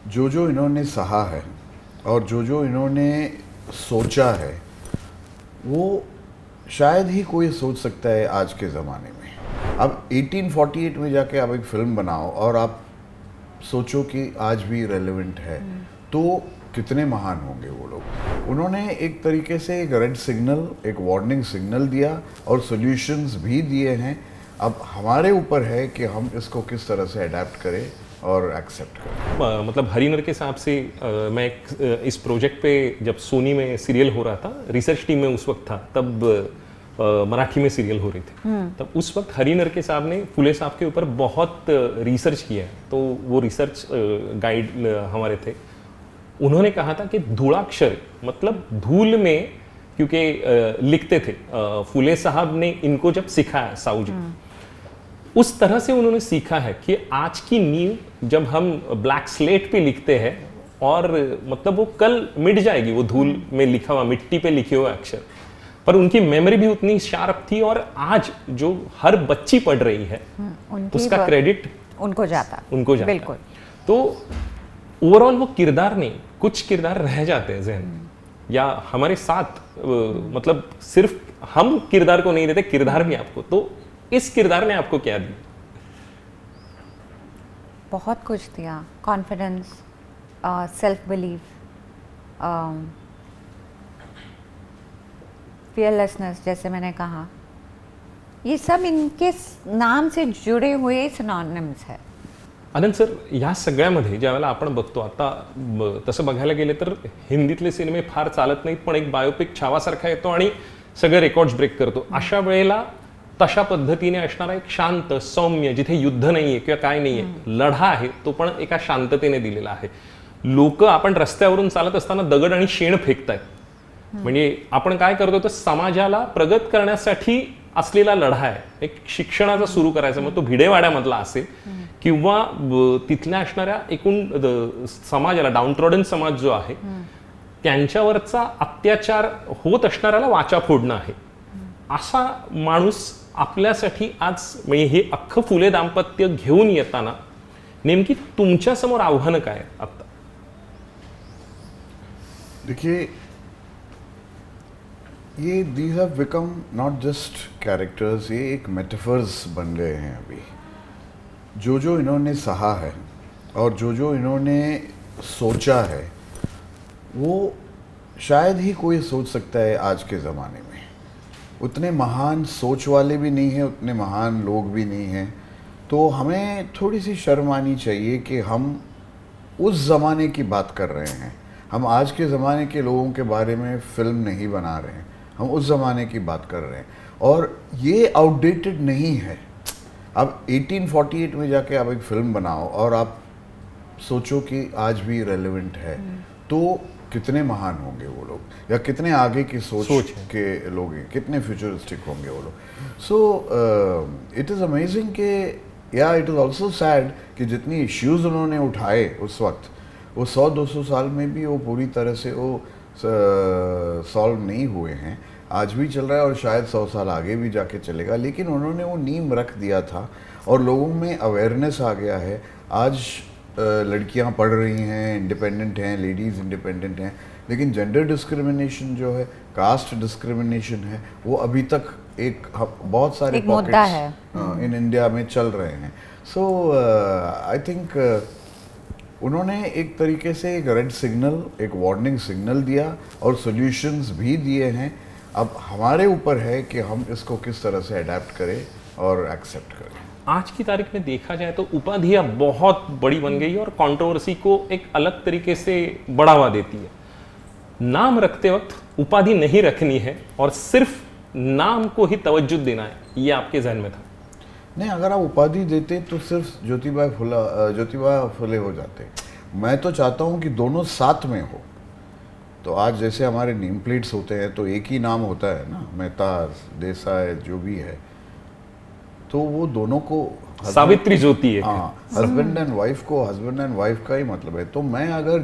जो जो इन्होंने सहा है और जो जो इन्होंने सोचा है वो शायद ही कोई सोच सकता है आज के ज़माने में। अब 1848 में जाके आप एक फ़िल्म बनाओ और आप सोचो कि आज भी रेलेवेंट है, तो कितने महान होंगे वो लोग। उन्होंने एक तरीके से एक रेड सिग्नल, एक वार्निंग सिग्नल दिया और सॉल्यूशंस भी दिए हैं। अब हमारे ऊपर है कि हम इसको किस तरह से अडेप्ट करें और एक्सेप्ट करें। मतलब हरिनर के हिसाब से मैं इस प्रोजेक्ट पे जब सोनी में सीरियल हो रहा था, रिसर्च टीम में उस वक्त था, तब मराठी में सीरियल हो रही थी। तब उस वक्त हरिनर के साहब ने फुले साहब के ऊपर बहुत रिसर्च किया है। तो वो रिसर्च गाइड हमारे थे, उन्होंने कहा था कि धूलाक्षर मतलब धूल में, क्योंकि लिखते थे फुले साहब ने इनको जब सिखाया साहू जी, उस तरह से उन्होंने सीखा है कि आज की नींव जब हम ब्लैक स्लेट पे लिखते हैं और मतलब वो कल मिट जाएगी, वो धूल में लिखा हुआ, मिट्टी पे लिखे हुए अक्षर, पर उनकी मेमोरी भी उतनी शार्प थी और आज जो हर बच्ची पढ़ रही है उसका क्रेडिट उनको जाता बिल्कुल। तो ओवरऑल वो किरदार नहीं, कुछ किरदार रह जाते हैं जहन या हमारे साथ, मतलब सिर्फ हम किरदार को नहीं देते, किरदार भी आपको। तो इस किरदार ने आपको क्या दिया? बहुत कुछ दिया, कॉन्फिडेंस, सेल्फ बिलीफ, फियरलेसनेस, जैसे मैंने कहा, ये सब इनके नाम से जुड़े हुए सिनोनिम्स है। आनंद सर, या सगळ्यामध्ये ज्यावेळेला आपण बघतो, आता तसं बघायला गेले तर हिंदीतले सिनेमे फार चालत नाहीत, पण एक बायोपिक छावासारखा येतो आणि सगळे रेकॉर्ड्स ब्रेक करतो। अशा वेळेला तशा पद्धतीने असणारा एक शांत सौम्य, जिथे युद्ध नाहीये किंवा काय नाहीये, लढा आहे, तो पण एका शांततेने दिलेला आहे। लोक आपण रस्त्यावरून चालत असताना दगड आणि शेण फेकतायत, म्हणजे आपण काय करतो तर समाजाला प्रगत करण्यासाठी असलेला लढा आहे। एक शिक्षणाचा सुरू करायचा, मग तो भिडेवाड्यामधला असेल किंवा तिथल्या असणाऱ्या एकूण समाजाला, डाऊनट्रॉडन समाज जो आहे त्यांच्यावरचा अत्याचार होत असणाऱ्याला वाचा फोडणं आहे। असा माणूस आपल्यासाठी आज, म्हणजे हे अख्खं फुले दाम्पत्य घेऊन येताना नेमकी तुमच्या समोर आव्हानं काय आहेत आता? देखिए, ये these have become not just characters, ये एक मेटाफर्स बन गए हैं अभी। जो जो इन्होंने सहा है और जो जो इन्होंने सोचा है वो शायद ही कोई सोच सकता है आज के ज़माने में। उतने महान सोच वाले भी नहीं हैं, उतने महान लोग भी नहीं हैं। तो हमें थोड़ी सी शर्म आनी चाहिए कि हम उस ज़माने की बात कर रहे हैं। हम आज के ज़माने के लोगों के बारे में फ़िल्म नहीं बना रहे हैं, हम उस ज़माने की बात कर रहे हैं। और ये आउटडेटेड नहीं है। अब 1848 में जाके आप एक फ़िल्म बनाओ और आप सोचो कि आज भी रेलेवेंट है, तो कितने महान होंगे वो लोग, या कितने आगे की सोच के लोग हैं, कितने फ्यूचरिस्टिक होंगे वो लोग। सो इट इज़ अमेजिंग कि, या इट इज़ ऑल्सो सैड कि जितनी इश्यूज़ उन्होंने उठाए उस वक्त, वो 100-200 साल में भी वो पूरी तरह से वो सॉल्व नहीं हुए हैं। आज भी चल रहा है और शायद 100 साल आगे भी जाके चलेगा, लेकिन उन्होंने वो नींव रख दिया था और लोगों में अवेयरनेस आ गया है। आज लड़कियां पढ़ रही हैं, इंडिपेंडेंट हैं, लेडीज़ इंडिपेंडेंट हैं, लेकिन जेंडर डिस्क्रिमिनेशन जो है, कास्ट डिस्क्रिमिनेशन है, वो अभी तक एक बहुत सारे पॉकेट्स इन इंडिया में चल रहे हैं। सो आई थिंक उन्होंने एक तरीके से एक रेड सिग्नल, एक वार्निंग सिग्नल दिया और सॉल्यूशंस भी दिए हैं। अब हमारे ऊपर है कि हम इसको किस तरह से अडेप्ट करें और एक्सेप्ट करें। आज की तारीख में देखा जाए तो उपाधियां बहुत बड़ी बन गई और कंट्रोवर्सी को एक अलग तरीके से बढ़ावा देती है। नाम रखते वक्त उपाधि नहीं रखनी है और सिर्फ नाम को ही तवज्जो देना है, ये आपके जहन में था? नहीं, अगर आप उपाधि देते तो सिर्फ ज्योतिबा फुले हो जाते। मैं तो चाहता हूँ कि दोनों साथ में हो। तो आज जैसे हमारे नेम प्लेट्स होते हैं तो एक ही नाम होता है ना, मेहता, देसाई, जो भी है, तो वो दोनों को सावित्री ज्योति है। हाँ, हस्बैंड एंड वाइफ को हस्बैंड एंड वाइफ का ही मतलब है। तो मैं अगर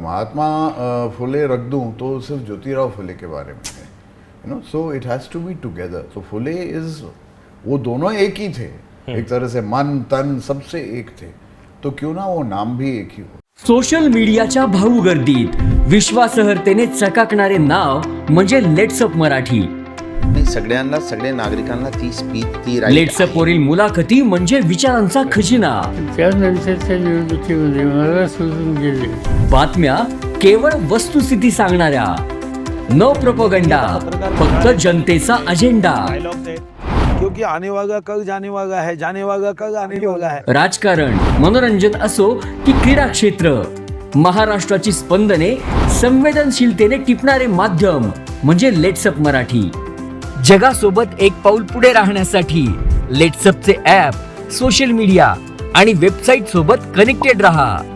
महात्मा फुले रख दूं तो सिर्फ ज्योतिराव फुले के बारे में है, you know. So it has to be together. तो फुले इज, वो दोनों एक ही थे, एक तरह से मन तन सबसे एक थे, तो क्यों ना वो नाम भी एक ही हो। सोशल मीडियाच्या भाऊ गर्दीत विश्वासार्हतेने चकाकणारे नाव म्हणजे लेट्सअप मराठी. नाही, सगळ्यांना, सगळ्या नागरिकांना ती स्पीच, ती right लेट्सअप वरील मुलाखती म्हणजे विचारांचा खजिना. त्यानंतरच्या निवडणुकीमध्ये मला सोडून गेले. बातम्या केवळ वस्तुस्थिती सांगणाऱ्या, न प्रोपगंडा, फक्त जनतेचा अजेंडा. क्योंकि आने वाला कल जाने वाला है, जाने वाला कल आने वाला है. राजकारण, मनोरंजन असो की क्रीडा क्षेत्र, महाराष्ट्राची स्पंदने संवेदनशीलतेने टिपणारे माध्यम म्हणजे लेट्सअप मराठी. जगासोबत एक पाऊल पुढे राहण्यासाठी लेट्सअपचे ॲप, सोशल मीडिया आणि वेबसाईट सोबत कनेक्टेड रहा.